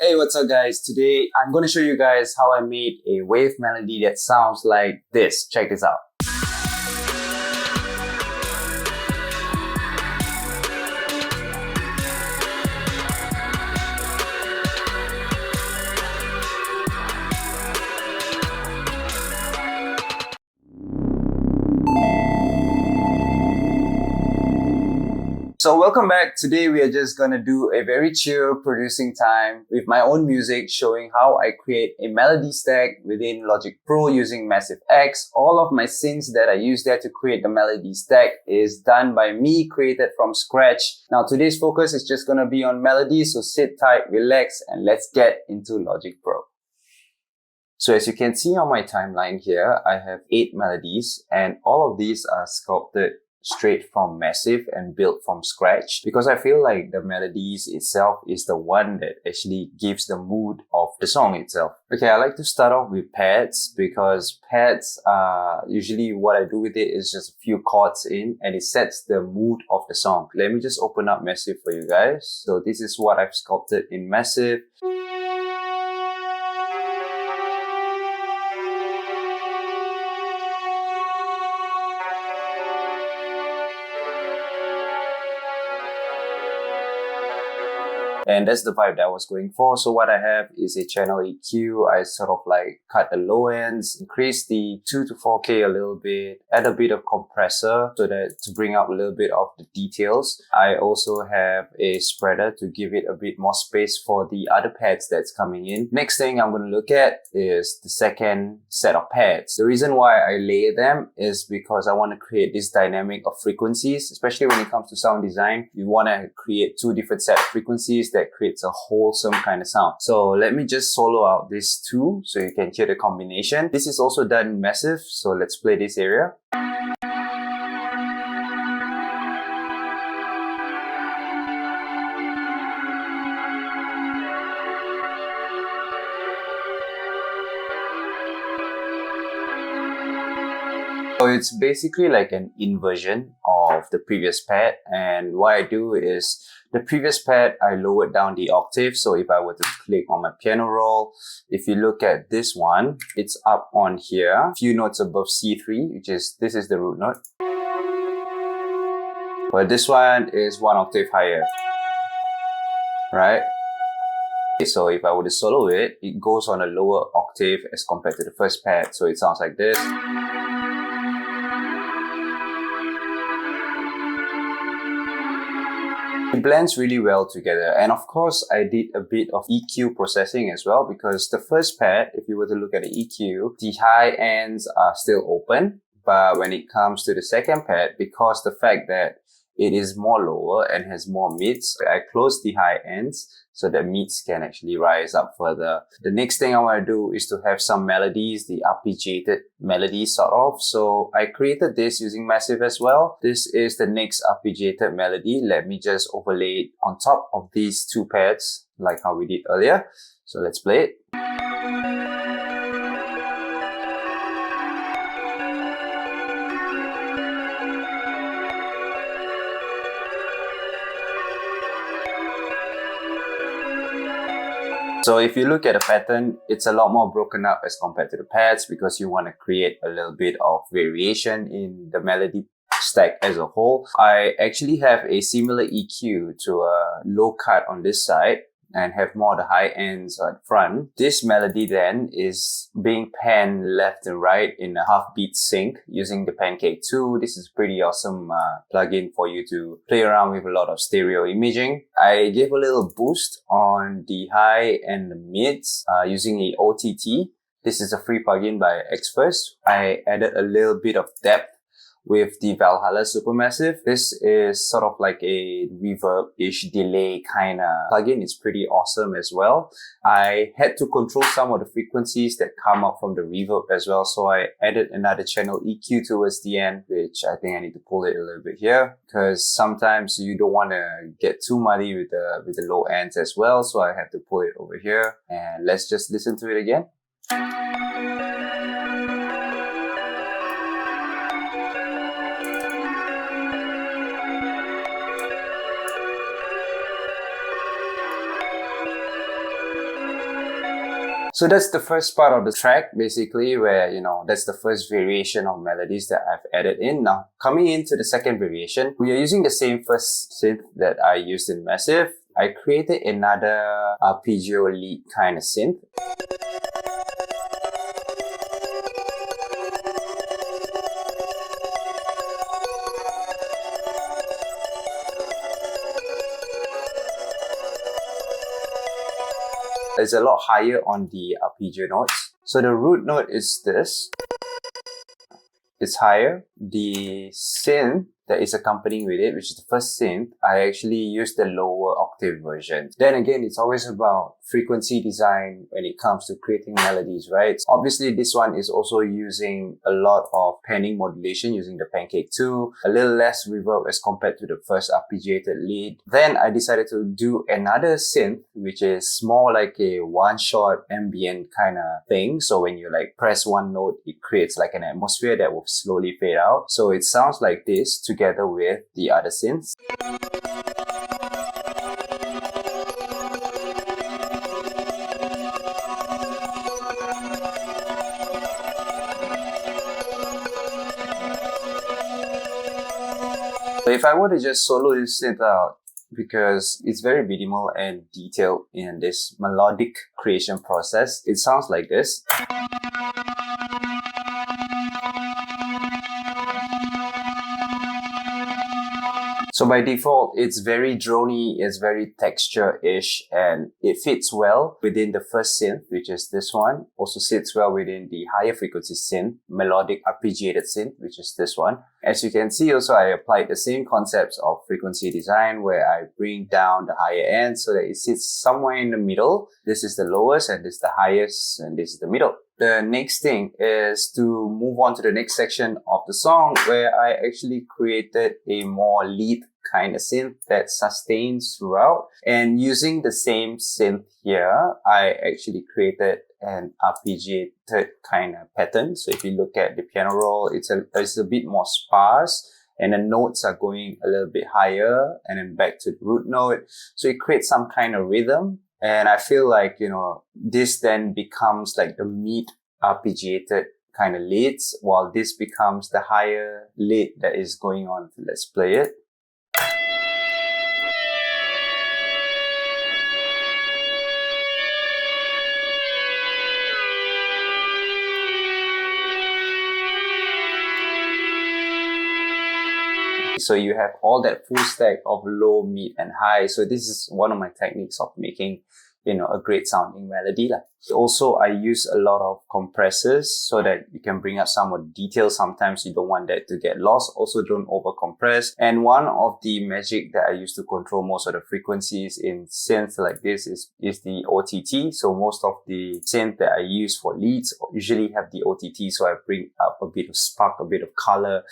Hey, what's up guys? Today I'm going to show you guys how I made a wave melody that sounds like this. Check this out. So welcome back. Today we are just gonna do a very chill producing time with my own music, showing how I create a melody stack within Logic Pro using Massive X. All of my synths that I use there to create the melody stack is done by me, created from scratch. Now today's focus is just gonna be on melodies, so sit tight, relax, and let's get into Logic Pro. So as you can see on my timeline here, I have 8 melodies and all of these are sculpted straight from Massive and built from scratch because I feel like the melodies itself is the one that actually gives the mood of the song itself. Okay, I like to start off with pads because pads are usually what I do with it is just a few chords in and it sets the mood of the song. Let me just open up Massive for you guys. So this is what I've sculpted in Massive. And that's the vibe that I was going for. So what I have is a channel EQ. I sort of like cut the low ends, increase the 2 to 4K a little bit, add a bit of compressor so that to bring out a little bit of the details. I also have a spreader to give it a bit more space for the other pads that's coming in. Next thing I'm going to look at is the second set of pads. The reason why I layer them is because I want to create this dynamic of frequencies, especially when it comes to sound design. You want to create 2 different set of frequencies that creates a wholesome kind of sound. So let me just solo out these 2 so you can hear the combination. This is also done in Massive, so let's play this area. So it's basically like an inversion of the previous pad, and what I do is the previous pad I lowered down the octave. So if I were to click on my piano roll, if you look at this one, it's up on here, a few notes above C3, which is, this is the root note. But this one is 1 octave higher, right? So if I were to solo it, it goes on a lower octave as compared to the first pad. So it sounds like this. It blends really well together, and of course I did a bit of EQ processing as well because the first pad, if you were to look at the EQ, the high ends are still open, but when it comes to the second pad, because the fact that it is more lower and has more mids, I close the high ends so that mids can actually rise up further. The next thing I want to do is to have some melodies, the arpeggiated melodies sort of. So I created this using Massive as well. This is the next arpeggiated melody. Let me just overlay it on top of these 2 pads like how we did earlier. So let's play it. So if you look at the pattern, it's a lot more broken up as compared to the pads because you want to create a little bit of variation in the melody stack as a whole. I actually have a similar EQ to a low cut on this side and have more of the high ends at front. This melody then is being panned left and right in a half beat sync using the Pancake 2. This is a pretty awesome plugin for you to play around with a lot of stereo imaging. I gave a little boost on the high and the mids using a OTT. This is a free plugin by Xverse. I added a little bit of depth with the Valhalla Supermassive. This is sort of like a reverb-ish delay kind of plugin. It's pretty awesome as well. I had to control some of the frequencies that come up from the reverb as well. So I added another channel EQ towards the end, which I think I need to pull it a little bit here because sometimes you don't want to get too muddy with the low ends as well. So I have to pull it over here, and let's just listen to it again. So that's the first part of the track, basically, where, that's the first variation of melodies that I've added in. Now, coming into the second variation, we are using the same first synth that I used in Massive. I created another arpeggio lead kind of synth. It's a lot higher on the arpeggio notes. So the root note is this. It's higher. The synth that is accompanying with it, which is the first synth, I actually use the lower octave version. Then again, it's always about frequency design when it comes to creating melodies, right? Obviously, this one is also using a lot of panning modulation using the Pancake 2, a little less reverb as compared to the first arpeggiated lead. Then I decided to do another synth, which is more like a one-shot ambient kind of thing. So when you like press one note, it creates like an atmosphere that will slowly fade out. So it sounds like this together with the other synths. So if I were to just solo this synth out, because it's very minimal and detailed in this melodic creation process, it sounds like this. So by default, it's very drony, it's very texture-ish, and it fits well within the first synth, which is this one. Also sits well within the higher frequency synth, melodic arpeggiated synth, which is this one. As you can see, also I applied the same concepts of frequency design where I bring down the higher end so that it sits somewhere in the middle. This is the lowest and this is the highest and this is the middle. The next thing is to move on to the next section of the song where I actually created a more lead kind of synth that sustains throughout. And using the same synth here, I actually created an arpeggiated kind of pattern. So if you look at the piano roll, it's a bit more sparse and the notes are going a little bit higher and then back to the root note. So it creates some kind of rhythm. And I feel like, this then becomes like the mid arpeggiated kind of leads, while this becomes the higher lead that is going on. Let's play it. So you have all that full stack of low, mid, and high. So this is one of my techniques of making, a great sounding melody. Also, I use a lot of compressors so that you can bring up some more detail. Sometimes you don't want that to get lost. Also, don't over compress. And one of the magic that I use to control most of the frequencies in synth like this is the OTT. So most of the synth that I use for leads usually have the OTT. So I bring up a bit of spark, a bit of color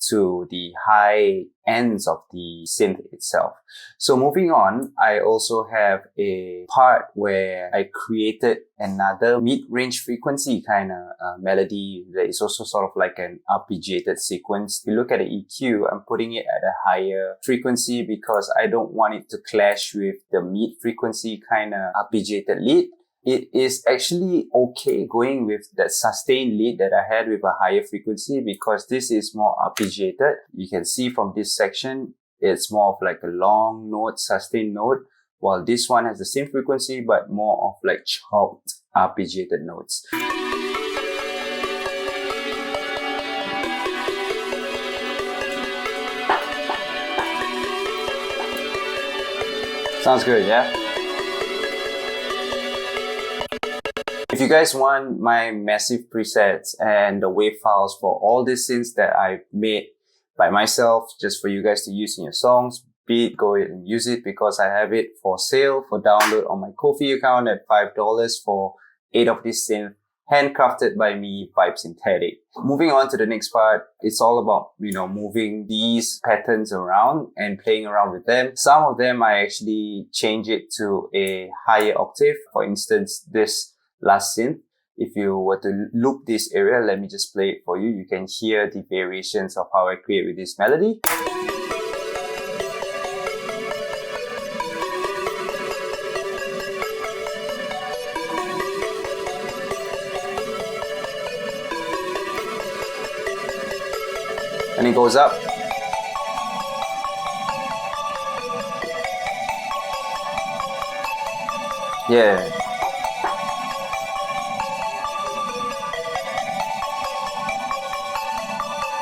to the high ends of the synth itself. So moving on, I also have a part where I created another mid-range frequency kind of melody that is also sort of like an arpeggiated sequence. If you look at the EQ, I'm putting it at a higher frequency because I don't want it to clash with the mid-frequency kind of arpeggiated lead. It is actually okay going with that sustained lead that I had with a higher frequency because this is more arpeggiated. You can see from this section, it's more of like a long note, sustained note, while this one has the same frequency but more of like chopped arpeggiated notes. Sounds good, yeah? If you guys want my massive presets and the wave files for all these synths that I've made by myself, just for you guys to use in your songs, go ahead and use it because I have it for sale, for download on my Ko-fi account at $5 for 8 of these synths, handcrafted by me, Vibe Synthetic. Moving on to the next part, it's all about, moving these patterns around and playing around with them. Some of them I actually change it to a higher octave. For instance, this last synth, if you were to loop this area, let me just play it for you. You can hear the variations of how I create with this melody. and it goes up. Yeah.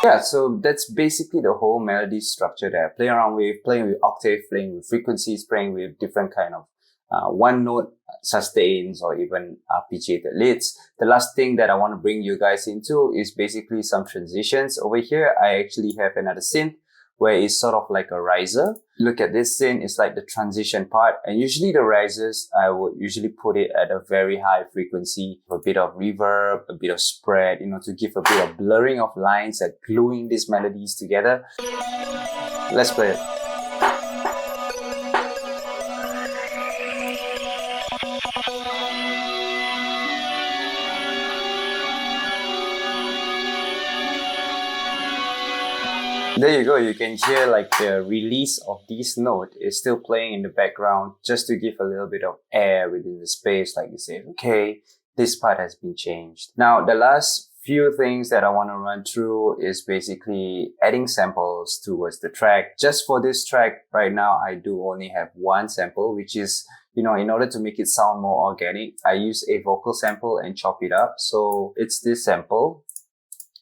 Yeah, so that's basically the whole melody structure that I play around with, playing with octave, playing with frequencies, playing with different kind of one note sustains or even arpeggiated leads. The last thing that I want to bring you guys into is basically some transitions. Over here, I actually have another synth where it's sort of like a riser. Look at this synth, it's like the transition part. And usually the risers, I would usually put it at a very high frequency, a bit of reverb, a bit of spread, to give a bit of blurring of lines and gluing these melodies together. Let's play it. There you go, you can hear like the release of this note is still playing in the background just to give a little bit of air within the space, like you say, okay, this part has been changed. Now, the last few things that I want to run through is basically adding samples towards the track. Just for this track right now, I do only have one sample, which is, in order to make it sound more organic, I use a vocal sample and chop it up. So it's this sample.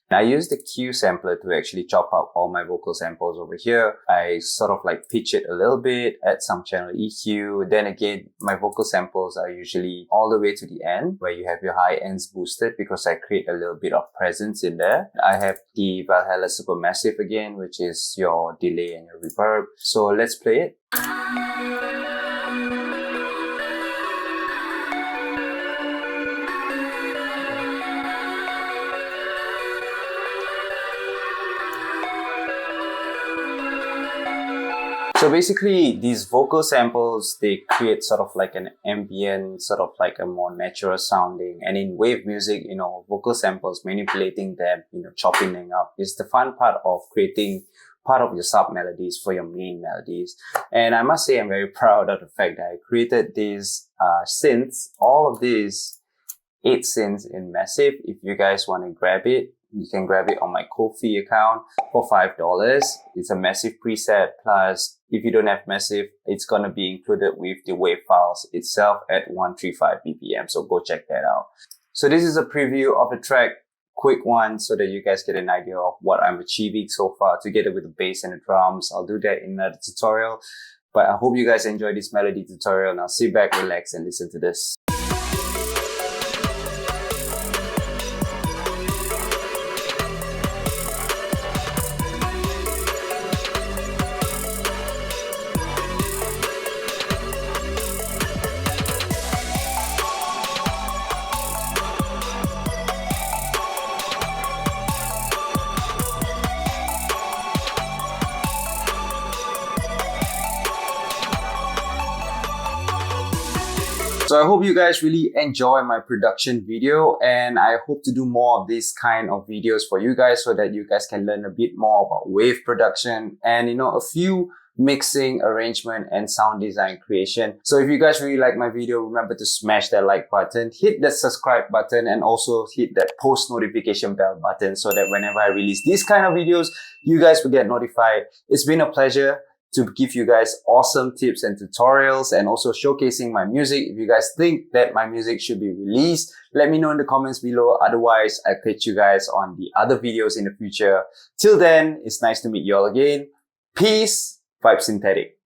I use the Q sampler to actually chop out all my vocal samples over here. I sort of like pitch it a little bit, add some channel EQ. Then again, my vocal samples are usually all the way to the end where you have your high ends boosted because I create a little bit of presence in there. I have the Valhalla Supermassive again, which is your delay and your reverb. So let's play it. So basically, these vocal samples, they create sort of like an ambient, sort of like a more natural sounding. And in wave music, vocal samples, manipulating them, chopping them up is the fun part of creating part of your sub melodies for your main melodies. And I must say, I'm very proud of the fact that I created these synths, all of these 8 synths in Massive. If you guys want to grab it, you can grab it on my Ko-fi account for $5. It's a Massive preset. Plus, if you don't have Massive, it's going to be included with the wave files itself at 135 BPM. So go check that out. So this is a preview of the track, quick one, so that you guys get an idea of what I'm achieving so far together with the bass and the drums. I'll do that in another tutorial. But I hope you guys enjoyed this melody tutorial. Now sit back, relax, and listen to this. So I hope you guys really enjoy my production video, and I hope to do more of this kind of videos for you guys so that you guys can learn a bit more about wave production and, a few mixing, arrangement, and sound design creation. So if you guys really like my video, remember to smash that like button, hit that subscribe button, and also hit that post notification bell button so that whenever I release these kind of videos, you guys will get notified. It's been a pleasure to give you guys awesome tips and tutorials and also showcasing my music. If you guys think that my music should be released, let me know in the comments below. Otherwise, I'll catch you guys on the other videos in the future. Till then, it's nice to meet you all again. Peace, Vibe Synthetic.